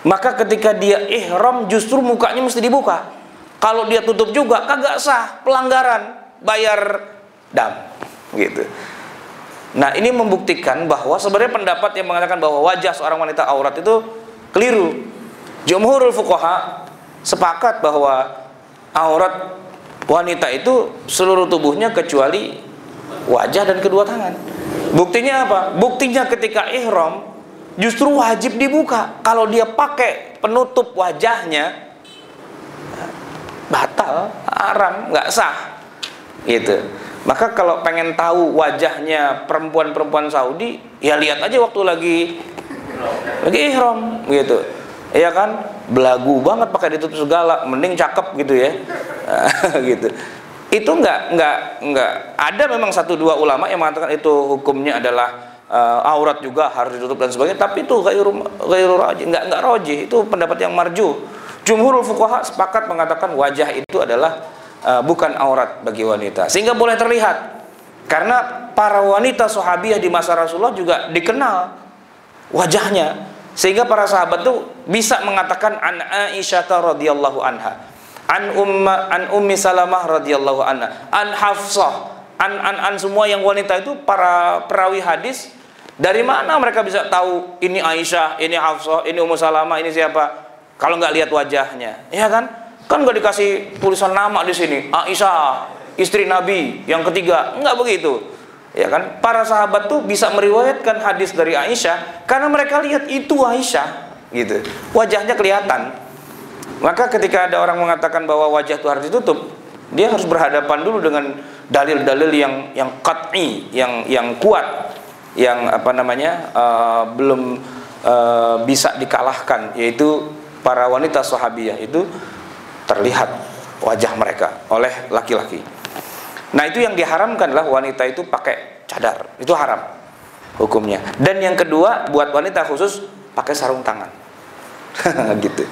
Maka ketika dia ihram justru mukanya mesti dibuka. Kalau dia tutup juga kagak sah, pelanggaran, bayar dam, gitu. Nah ini membuktikan bahwa sebenarnya pendapat yang mengatakan bahwa wajah seorang wanita aurat itu keliru. Jumhurul fuqaha sepakat bahwa aurat wanita itu seluruh tubuhnya kecuali wajah dan kedua tangan. Buktinya apa? Buktinya ketika ihram justru wajib dibuka. Kalau dia pakai penutup wajahnya batal, haram, nggak sah gitu. Maka kalau pengen tahu wajahnya perempuan-perempuan Saudi, ya lihat aja waktu lagi ihram gitu. Iya kan? Belagu banget pakai ditutup segala, mending cakep gitu ya. Gitu. Itu enggak ada memang 1-2 ulama yang mengatakan itu hukumnya adalah aurat juga harus ditutup dan sebagainya, tapi itu ghairu rajih, enggak rajih, itu pendapat yang marjuh. Jumhurul fuqaha sepakat mengatakan wajah itu adalah bukan aurat bagi wanita, sehingga boleh terlihat karena para wanita sahabiyah di masa Rasulullah juga dikenal wajahnya, sehingga para sahabat tuh bisa mengatakan an Aisyah radhiyallahu anha, an Ummi Salamah radhiyallahu anha, an Hafsah, an semua yang wanita itu para perawi hadis. Dari mana mereka bisa tahu ini Aisyah, ini Hafsah, ini Ummu Salamah, ini siapa? Kalau nggak lihat wajahnya, ya kan? Kan nggak dikasih tulisan nama di sini, Aisyah, istri Nabi yang ketiga, nggak begitu, ya kan? Para sahabat tuh bisa meriwayatkan hadis dari Aisyah karena mereka lihat itu Aisyah, gitu. Wajahnya kelihatan. Maka ketika ada orang mengatakan bahwa wajah itu harus ditutup, dia harus berhadapan dulu dengan dalil-dalil yang qat'i, yang kuat, yang apa namanya belum bisa dikalahkan, yaitu para wanita sahabiyah itu terlihat wajah mereka oleh laki-laki. Nah itu yang diharamkan adalah wanita itu pakai cadar, itu haram hukumnya. Dan yang kedua buat wanita khusus pakai sarung tangan. Gitu.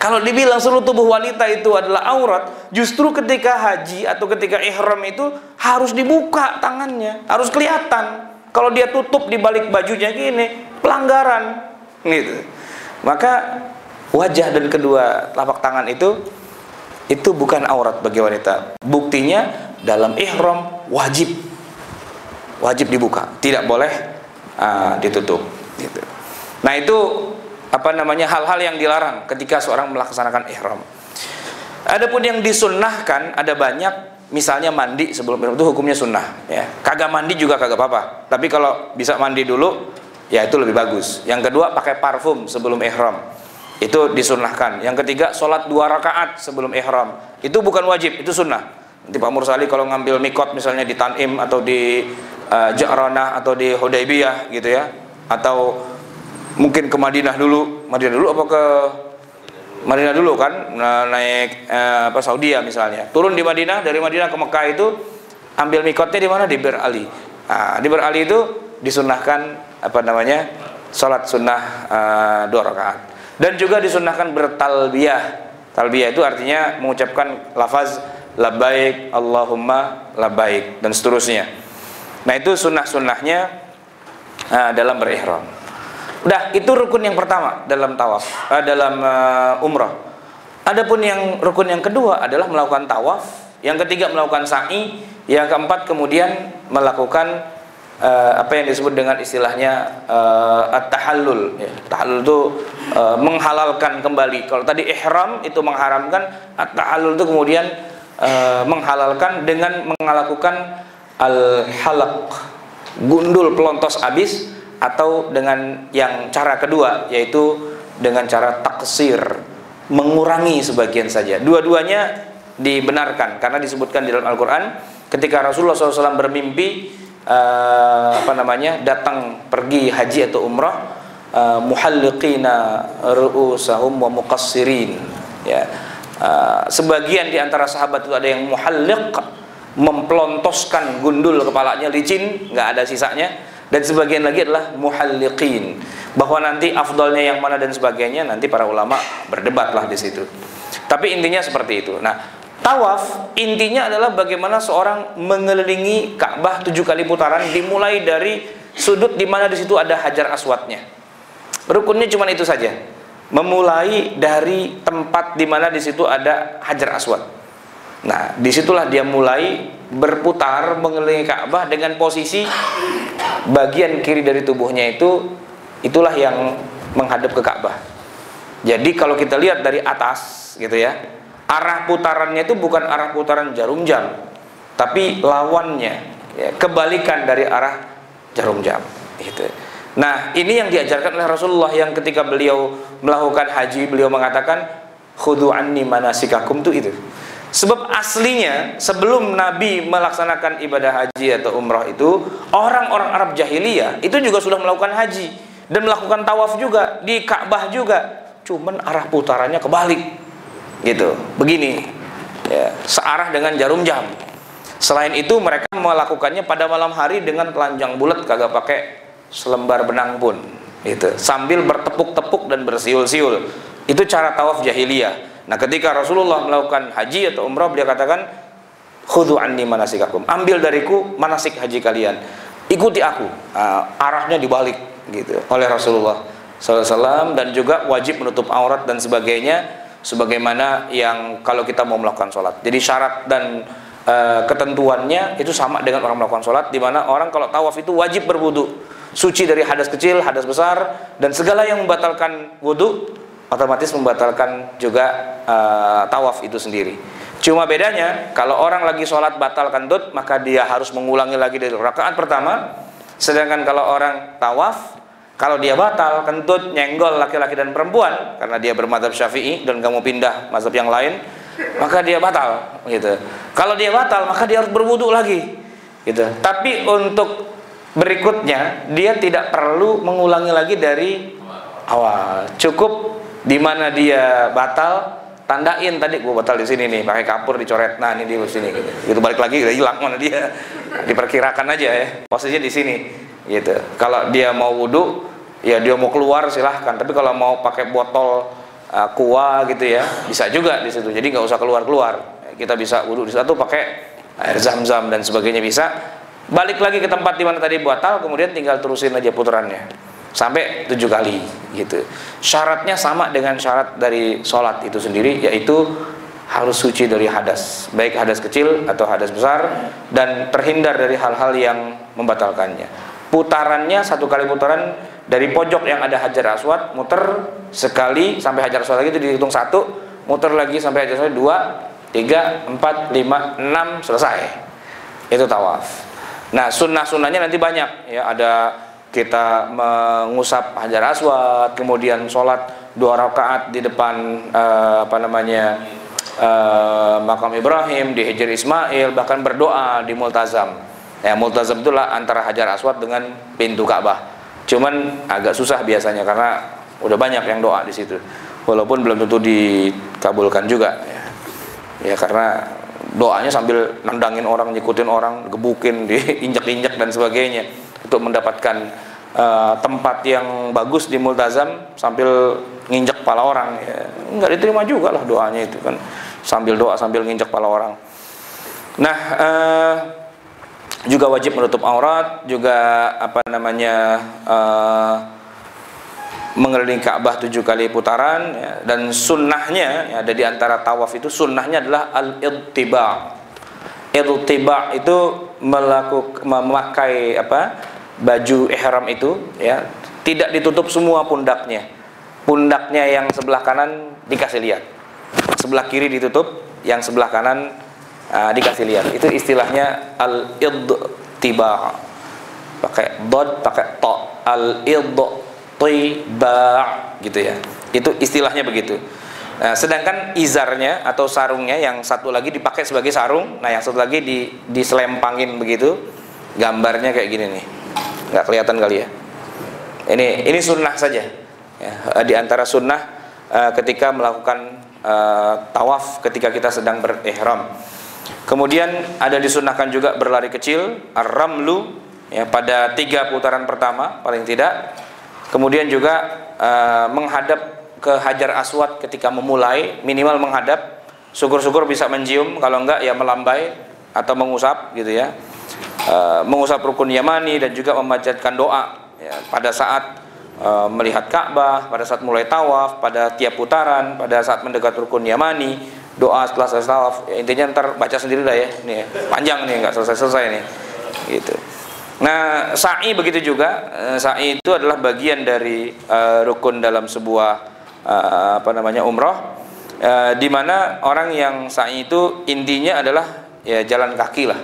Kalau dibilang seluruh tubuh wanita itu adalah aurat, justru ketika haji atau ketika ihram itu harus dibuka tangannya, harus kelihatan. Kalau dia tutup di balik bajunya gini, pelanggaran, gitu. Maka wajah dan kedua telapak tangan itu bukan aurat bagi wanita. Buktinya dalam ihram wajib dibuka, tidak boleh ditutup, gitu. Nah itu apa namanya hal-hal yang dilarang ketika seorang melaksanakan ihram. Adapun yang disunnahkan ada banyak, misalnya mandi sebelum ihram itu hukumnya sunnah, ya. Kagak mandi juga kagak apa-apa, tapi kalau bisa mandi dulu ya itu lebih bagus. Yang kedua pakai parfum sebelum ihram, itu disunnahkan. Yang ketiga sholat 2 rakaat sebelum ihram, itu bukan wajib, itu sunnah. Nanti Pak Mursali kalau ngambil mikot misalnya di Tanim atau di Ja'ranah atau di Hudaybiyah gitu ya, atau mungkin ke Madinah dulu apa ke Madinah dulu kan, naik Saudi ya misalnya, turun di Madinah, dari Madinah ke Mekah itu ambil mikotnya di mana? Di Bir Ali. Nah, di Bir Ali itu disunnahkan apa namanya sholat sunnah 2 rakaat. Dan juga disunnahkan bertalbiyah. Talbiyah itu artinya mengucapkan lafaz labbaik Allahumma labbaik dan seterusnya. Nah itu sunnah-sunnahnya dalam berihram. Udah, itu rukun yang pertama dalam tawaf, dalam umrah. Adapun yang rukun yang kedua adalah melakukan tawaf, yang ketiga melakukan sa'i, yang keempat kemudian melakukan apa yang disebut dengan istilahnya at-tahallul, ya. Tahallul itu menghalalkan kembali. Kalau tadi ihram itu mengharamkan, at-tahallul itu kemudian menghalalkan dengan melakukan al-halaq, gundul pelontos abis, atau dengan yang cara kedua, yaitu dengan cara taksir, mengurangi sebagian saja. Dua-duanya dibenarkan karena disebutkan di dalam Al-Quran ketika Rasulullah SAW bermimpi datang pergi haji atau umrah, muhalliqina ru'usahum wa muqassirin, ya. Sebagian di antara sahabat itu ada yang muhalliq, memplontoskan gundul kepalanya licin, nggak ada sisanya, dan sebagian lagi adalah muhalliqin. Bahwa nanti afdalnya yang mana dan sebagainya nanti para ulama berdebatlah di situ. Tapi intinya seperti itu. Nah, tawaf intinya adalah bagaimana seorang mengelilingi Ka'bah 7 kali putaran, dimulai dari sudut di mana di situ ada Hajar Aswadnya. Rukunnya cuma itu saja. Memulai dari tempat di mana di situ ada Hajar Aswad. Nah, disitulah dia mulai berputar mengelilingi Ka'bah dengan posisi bagian kiri dari tubuhnya itulah yang menghadap ke Ka'bah. Jadi kalau kita lihat dari atas gitu ya, arah putarannya itu bukan arah putaran jarum jam, tapi lawannya, ya, kebalikan dari arah jarum jam gitu. Nah, ini yang diajarkan oleh Rasulullah yang ketika beliau melakukan haji, beliau mengatakan khudhu anni manasikakum, itu. Sebab aslinya sebelum Nabi melaksanakan ibadah haji atau umrah itu, orang-orang Arab jahiliyah itu juga sudah melakukan haji dan melakukan tawaf juga di Ka'bah juga, cuman arah putarannya kebalik gitu, begini ya, searah dengan jarum jam. Selain itu mereka melakukannya pada malam hari dengan telanjang bulat, kagak pakai selembar benang pun gitu, sambil bertepuk-tepuk dan bersiul-siul. Itu cara tawaf jahiliyah. Nah, ketika Rasulullah melakukan haji atau umrah, beliau katakan khudhu anni manasikakum, ambil dariku manasik haji kalian, ikuti aku. Arahnya dibalik gitu oleh Rasulullah SAW, dan juga wajib menutup aurat dan sebagainya, sebagaimana yang kalau kita mau melakukan sholat. Jadi syarat dan ketentuannya itu sama dengan orang melakukan sholat, di mana orang kalau tawaf itu wajib berwudu, suci dari hadas kecil, hadas besar, dan segala yang membatalkan wudu otomatis membatalkan juga tawaf itu sendiri. Cuma bedanya kalau orang lagi sholat batal kentut, maka dia harus mengulangi lagi dari rakaat pertama. Sedangkan kalau orang tawaf, kalau dia batal kentut, nyenggol laki-laki dan perempuan, karena dia bermadzhab Syafi'i dan kamu pindah mazhab yang lain, maka dia batal gitu. Kalau dia batal, maka dia harus berwudu lagi gitu. Tapi untuk berikutnya dia tidak perlu mengulangi lagi dari awal. Cukup di mana dia batal, tandain tadi gua batal di sini nih, pakai kapur dicoret. Nah, ini di sini gitu. Gitu balik lagi udah hilang mana dia. Diperkirakan aja ya, posisinya di sini gitu. Kalau dia mau wudu, ya dia mau keluar silahkan. Tapi kalau mau pakai botol kuah gitu ya, bisa juga di situ. Jadi nggak usah keluar-keluar. Kita bisa wudu di situ, pakai air zam-zam dan sebagainya bisa. Balik lagi ke tempat di mana tadi batal, kemudian tinggal terusin aja putarannya sampai 7 kali gitu. Syaratnya sama dengan syarat dari sholat itu sendiri, yaitu harus suci dari hadas, baik hadas kecil atau hadas besar, dan terhindar dari hal-hal yang membatalkannya. Putarannya 1 kali putaran dari pojok yang ada Hajar Aswad, muter sekali sampai Hajar Aswad lagi itu dihitung 1, muter lagi sampai Hajar Aswad 2, 3, 4, 5, 6, selesai. Itu tawaf. Nah, sunnah-sunnahnya nanti banyak ya, ada kita mengusap Hajar Aswad, kemudian sholat 2 rakaat di depan makam Ibrahim, di Hijr Ismail, bahkan berdoa di Multazam. Ya, Multazam itulah antara Hajar Aswad dengan pintu Ka'bah. Cuman agak susah biasanya karena udah banyak yang doa di situ. Walaupun belum tentu dikabulkan juga ya. Ya karena doanya sambil nendangin orang, nyikutin orang, gebukin, diinjak-injak dan sebagainya untuk mendapatkan tempat yang bagus di Multazam sambil nginjak kepala orang ya. Nggak diterima juga lah doanya itu kan, sambil doa sambil nginjak kepala orang. Nah, juga wajib menutup aurat, juga mengelilingi Ka'bah 7 kali putaran ya. Dan sunnahnya ya, ada di antara tawaf itu sunnahnya adalah al-ittiba'. Ittiba' itu memakai baju ihram itu ya, tidak ditutup semua pundaknya. Pundaknya yang sebelah kanan dikasih lihat, sebelah kiri ditutup, yang sebelah kanan dikasih lihat. Itu istilahnya al-ittiba'. pakai dod, pakai to, al-idtiba gitu ya. Itu istilahnya begitu. Nah, sedangkan izarnya atau sarungnya yang satu lagi dipakai sebagai sarung, nah yang satu lagi diselempangin begitu. Gambarnya kayak gini nih. Nggak kelihatan kali ya. Ini sunnah saja. Ya, di antara sunnah ketika melakukan tawaf ketika kita sedang berihram. Kemudian ada disunnahkan juga berlari kecil, ar-ramlu, ya, pada 3 putaran pertama paling tidak. Kemudian juga menghadap ke Hajar Aswad ketika memulai, minimal menghadap, syukur-syukur bisa mencium, kalau enggak ya melambai atau mengusap gitu ya. Mengusap rukun Yamani dan juga memanjatkan doa ya, pada saat melihat Ka'bah, pada saat mulai tawaf, pada tiap putaran, pada saat mendekat rukun Yamani, doa setelah selesai tawaf. Ya, intinya ntar baca sendiri lah ya. Nih panjang nih, nggak selesai-selesai nih. Gitu. Nah, sa'i begitu juga. Sa'i itu adalah bagian dari rukun dalam sebuah umroh, di mana orang yang sa'i itu intinya adalah ya jalan kaki lah,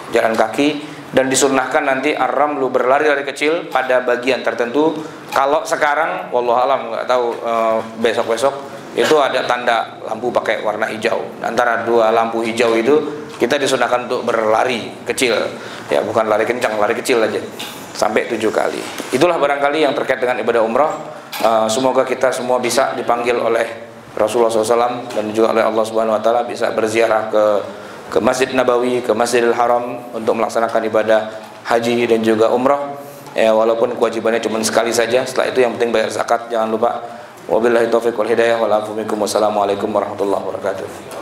jalan kaki, dan disunnahkan nanti ar-ramlu berlari-lari kecil pada bagian tertentu. Kalau sekarang wallahualam nggak tahu, besok-besok itu ada tanda lampu pakai warna hijau, antara 2 lampu hijau itu kita disunnahkan untuk berlari kecil ya, bukan lari kencang, lari kecil aja sampai 7 kali. Itulah barangkali yang terkait dengan ibadah umrah. Semoga kita semua bisa dipanggil oleh Rasulullah SAW dan juga oleh Allah Subhanahu Wa Taala bisa berziarah ke Masjid Nabawi, ke Masjidil Haram untuk melaksanakan ibadah haji dan juga umrah. Ya, walaupun kewajibannya cuma sekali saja. Setelah itu yang penting bayar zakat, jangan lupa. Wabillahi taufiq wal hidayah wal afu minkum. Wassalamualaikum warahmatullahi wabarakatuh.